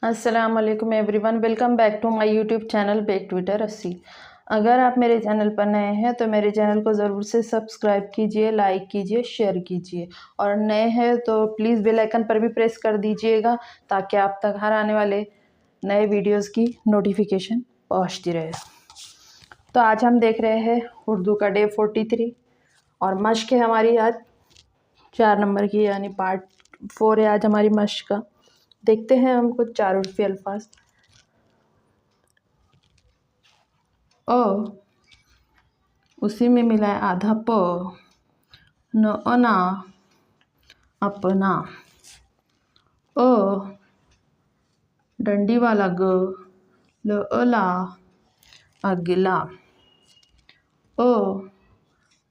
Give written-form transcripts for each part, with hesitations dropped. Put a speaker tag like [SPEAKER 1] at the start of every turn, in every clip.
[SPEAKER 1] अस्सलाम वालेकुम everyone, welcome back to my YouTube channel back Twitter 80। अगर आप मेरे चैनल पर नए हैं तो मेरे चैनल को ज़रूर से सब्सक्राइब कीजिए, लाइक कीजिए, शेयर कीजिए और नए हैं तो प्लीज़ बेल आइकन पर भी प्रेस कर दीजिएगा ताकि आप तक हर आने वाले नए वीडियोस की नोटिफिकेशन पहुंचती रहे। तो आज हम देख रहे हैं उर्दू का डे 43 और मश्क है हमारी आज 4 नंबर की, यानी पार्ट 4 है आज हमारी मश्क का। देखते हैं हम कुछ 4 उर्फी अल्फाज। अ उसी में मिला है आधा प, न अना अपना। अ डंडी वाला ग, ल अला अगला। अ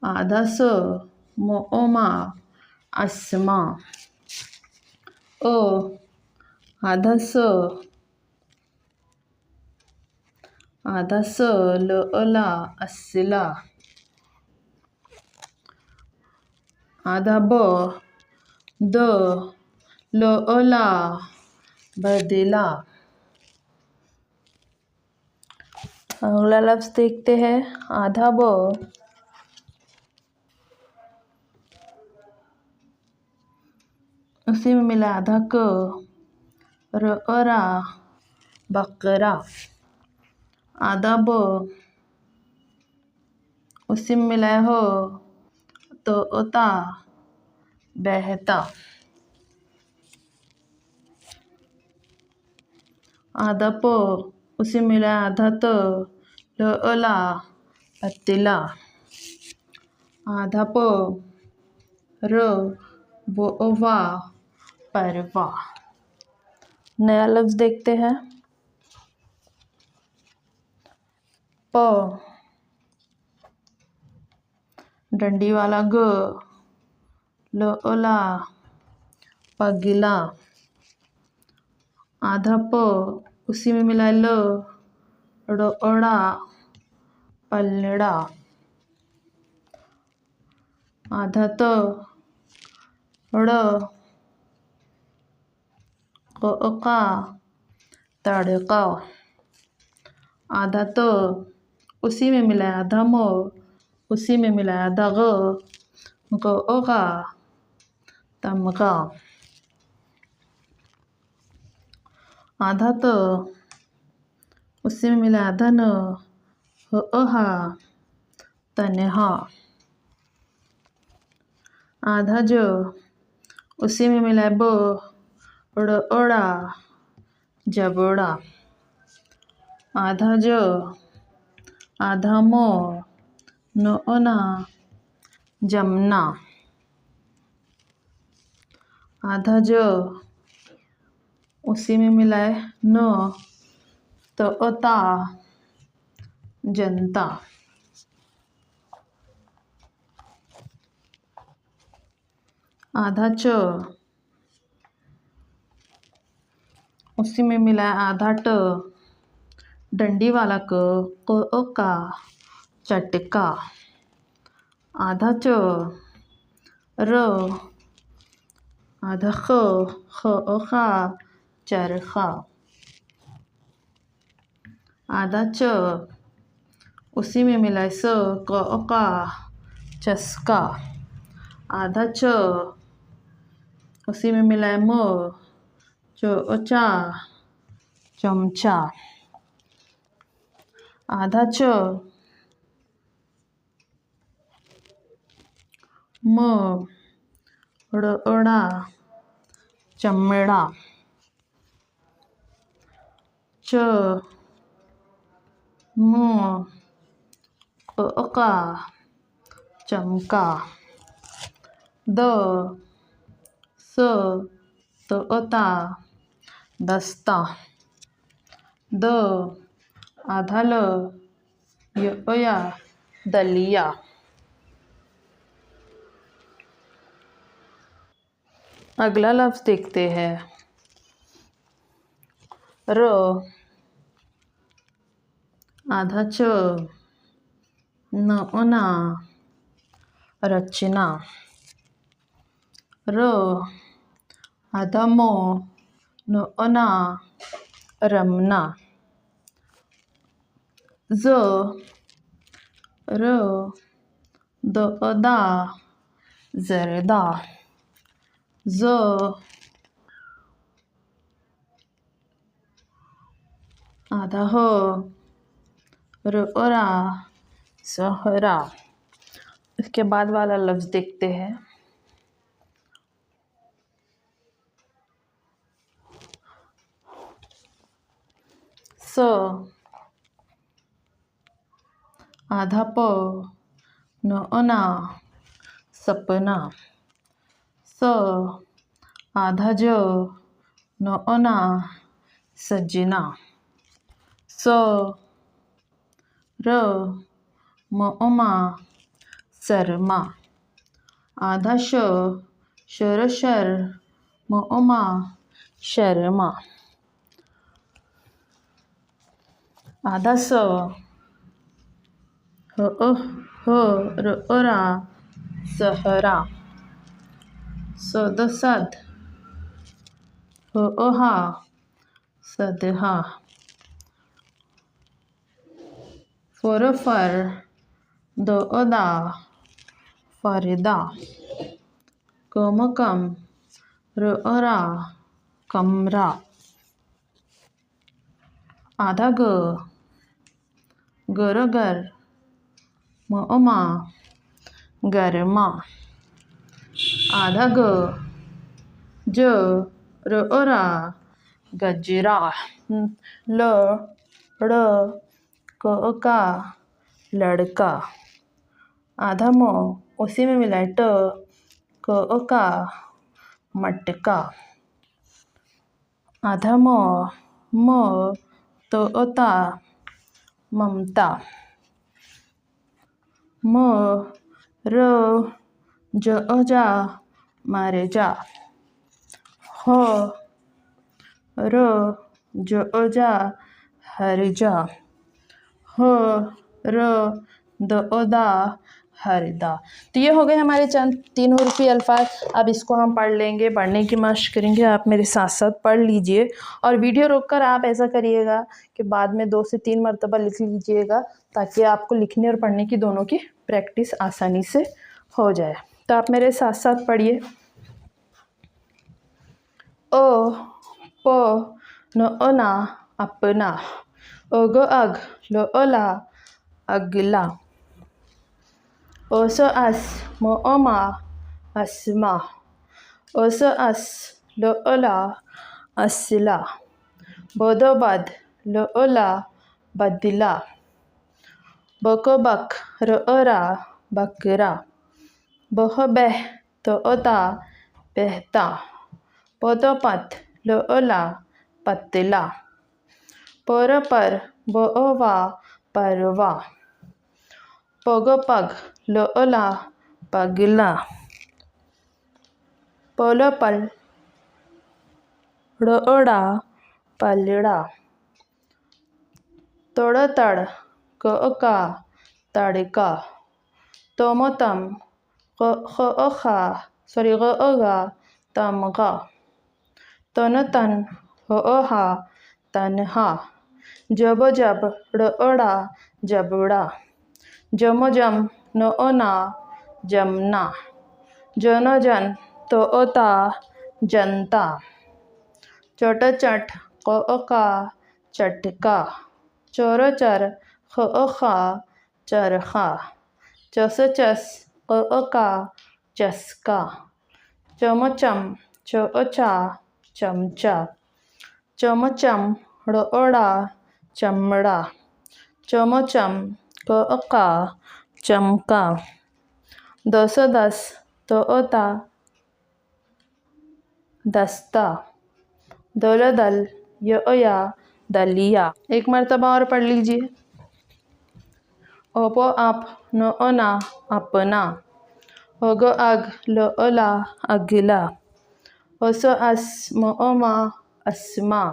[SPEAKER 1] आधा स, म ओमा आसमा। अ आधा स, ल अला असला। आधा ब, द, ल अला बदला। अगला लफ्ज देखते हैं। आधा ब, उसी में मिला आधा क, र अरा बकरा। आधा ब, उसी में मिला है हो, तो ओता बहता। आधा प, उसी में मिला है आधा त, ल अला पतीला। आधा प, र बोवा परवा। नया लफ्ज देखते हैं। प डंडी वाला ग, ल अला पगला। आधा प, उसी में मिला है ल, ड़ अड़ा पलड़ा। आधा त, ड़ क़ तड़का। आधा त, उसी में मिला है आधा म, उसी में मिला है आधा ग तमगा। आधा त, उसी में मिला आधा न, अहा तनहा। आधा ज, उसी में मिला है ब, ड़ अड़ा जबड़ा। आधा ज, आधा म, न अना जमना। आधा ज, उसी में मिला है न, तो अता जनता। आधा च, उसी में मिला है आधा ट, डंडी वाला का चटका। आधा च, र, आधा ख चरखा। आधा च, उसी में मिला है स, का चस्का। आधा च, उसी में मिला है म, चोचा चमचा। आधा च, म, ड़ अड़ा चमड़ा। च, म, का चमका। द, स, तो अता दस्ता। द, आधा ल, या दलिया। अगला लफ्ज देखते हैं। र, आधा च, न अना रचना। र, आधा म, न ओना रमना, ज र द दा जरदा, ज आधा हो र ओरा सहरा। इसके बाद वाला लफ्ज़ देखते हैं। स आधा प न ओना सपना, स आधा ज न ओना सजना, स र म ओमा शर्मा, आधा श शर शर म ओमा शर्मा, आधा स ह र ओरा सहरा, स द सद ह ओहा सदहा, फर फर द ओदा फरदा, कम कम र ओरा कमरा, आधा ग गरगर म ओमा गरमा, आधा ग ज र ओरा गजरा, ल ड़ क का लड़का, आधा म उसी में मिला है ट क का मटका, आधा म तो ओता ममता, म र ज जा मारे जा, ह र ज जा हरजा, ह र द ओदा हरदा। तो ये हो गए हमारे चंद 3 उर्फी अल्फाज। अब इसको हम पढ़ लेंगे, पढ़ने की मशक करेंगे। आप मेरे साथ साथ पढ़ लीजिए और वीडियो रोककर आप ऐसा करिएगा कि बाद में 2 से 3 मरतबा लिख लीजिएगा, ताकि आपको लिखने और पढ़ने की दोनों की प्रैक्टिस आसानी से हो जाए। तो आप मेरे साथ साथ पढ़िए। ओ प न ओना अपना, ओग अग ल ओला अगला, ओस अस म ओमा अस्मा, ओस अस ल ओला असला, बोदो बद ल ओला बदला, बको बक र ओरा बकरा, बह बह तो ओता बहता, पोतो पत ल ओला पतला, पर ब ओवा परवा, पग पग ल ओला पगला, पोलो पल ड़ ओड़ा पलड़ा, तोड़ तड़ क का तड़का, तोमो तम ग ओगा तमगा, तन तन हो ओहा तनहा, जब जब ड़ ओड़ा जबड़ा, जमो जम न ओना जमना, जनो जन तो ओता जनता, चट चट क का चटका, चोर चर ख खा चरखा, चस चस क का चस्का, चमचम चोचा चमचा, चमचम ड़ ओड़ा चमड़ा, चमचम क का चमका, 10 10 तो ओता दस्ता, दल दल या दलिया। एक मरतबा और पढ़ लीजिए। ओपो आप न ओना अपना, ओग अग ल ओला अगला, ओस अस म ओमा अस्मा,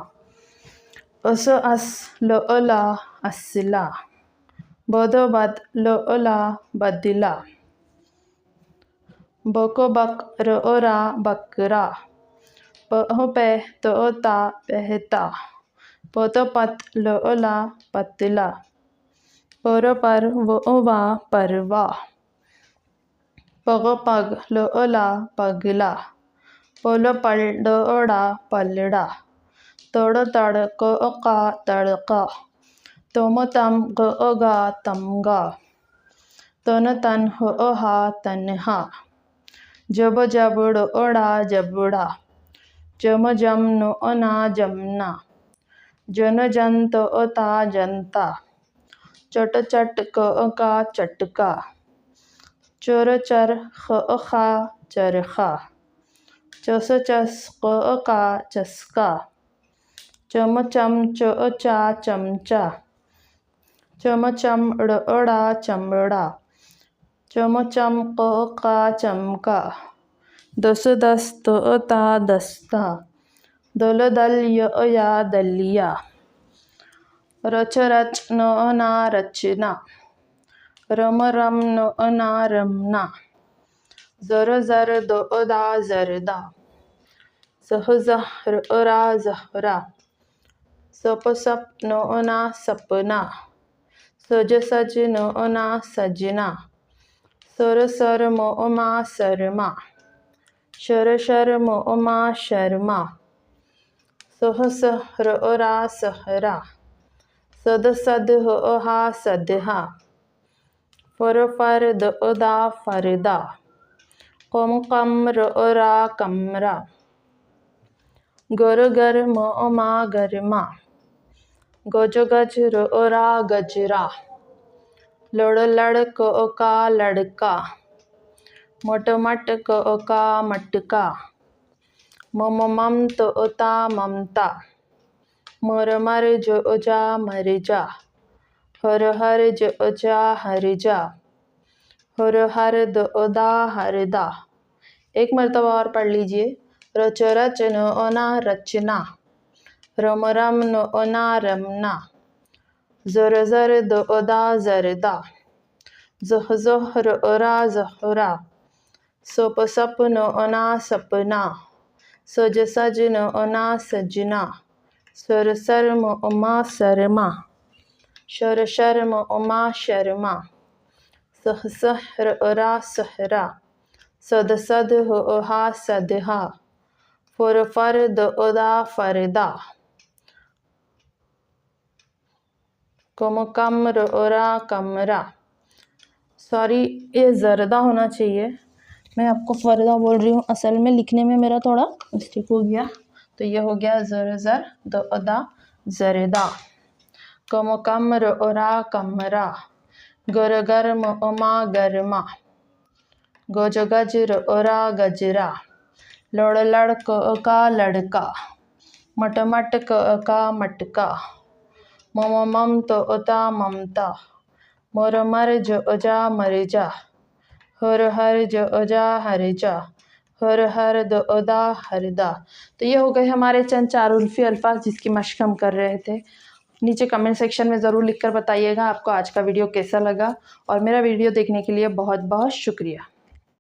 [SPEAKER 1] ओस अस ल ओला असला, बोदो बद ल ओला बदला, बको बक र ओरा बकरा, प पे तो ता पहता, प तो पत ल ला पतला, पर वो वा परवा, पग पग ल ला पगला, पल पल डोड़ा पलड़ा, तड़ तड़ का तड़का, तम तम गा तमगा, तन तन हा तनहा, जब जब डोड़ा जबड़ा, जम जम ना जमना, जन जन तो ता जनता, चट चट का चटका, चर चर खा चरखा, चस चस का चस्का, चम चम चा चमचा, चम चम ड़ा चमड़ा, चम चम का चमका, दस दस तो ता दस्ता, दल दल या दलिया, रच रच ना रचना, रम रम ना रमना, जर जर दा जरदा, सह रा जहरा, सप सप ना सपना, सज सज ना सजना, सर सर मा सरमा, शर शर मा शर्मा, सह सह रा सहरा, सद सद हा सदहा, फर फर दा फरदा, कम कम रा कमरा, गर गर मा गरमा, गज गज रा गजरा, लड़ लड़ का लड़का, मट मट का मटका, मम मम तो ता ममता, मर मर जो जा मर जा, हर हर जो जा हर जा, हर हर दा हरदा। एक मरतबा और पढ़ लीजिए। रच रच ना रचना, रम रम ना रमना, जर जर दा जरदा, जह जह रा जहरा, सप सप ना सपना, सज सज ना सजना, सर सर मा सरमा, शर शर मा शर्मा, सह सह रा सहरा, सद सद हा सदहा, फर फर दा फरदा, कम कम रा कमरा। सॉरी, ये जरदा होना चाहिए, मैं आपको फरदा बोल रही हूँ, असल में लिखने में मेरा थोड़ा मिस्टेक हो गया। तो ये हो गया जर जर दा जरदा, कम कम रा कमरा, गर गर मा गरमा, गज गज रा गजरा, लड़ लड़ का लड़का, मट मट का मटका, मम मम तो ता ममता, मर मर जो जा मर जा, हर हर जो जा हर जा, हर हर दा हरदा। तो ये हो गए हमारे चंद चार उर्फी अल्फाज जिसकी मशक हम कर रहे थे। नीचे कमेंट सेक्शन में ज़रूर लिखकर बताइएगा आपको आज का वीडियो कैसा लगा, और मेरा वीडियो देखने के लिए बहुत बहुत शुक्रिया।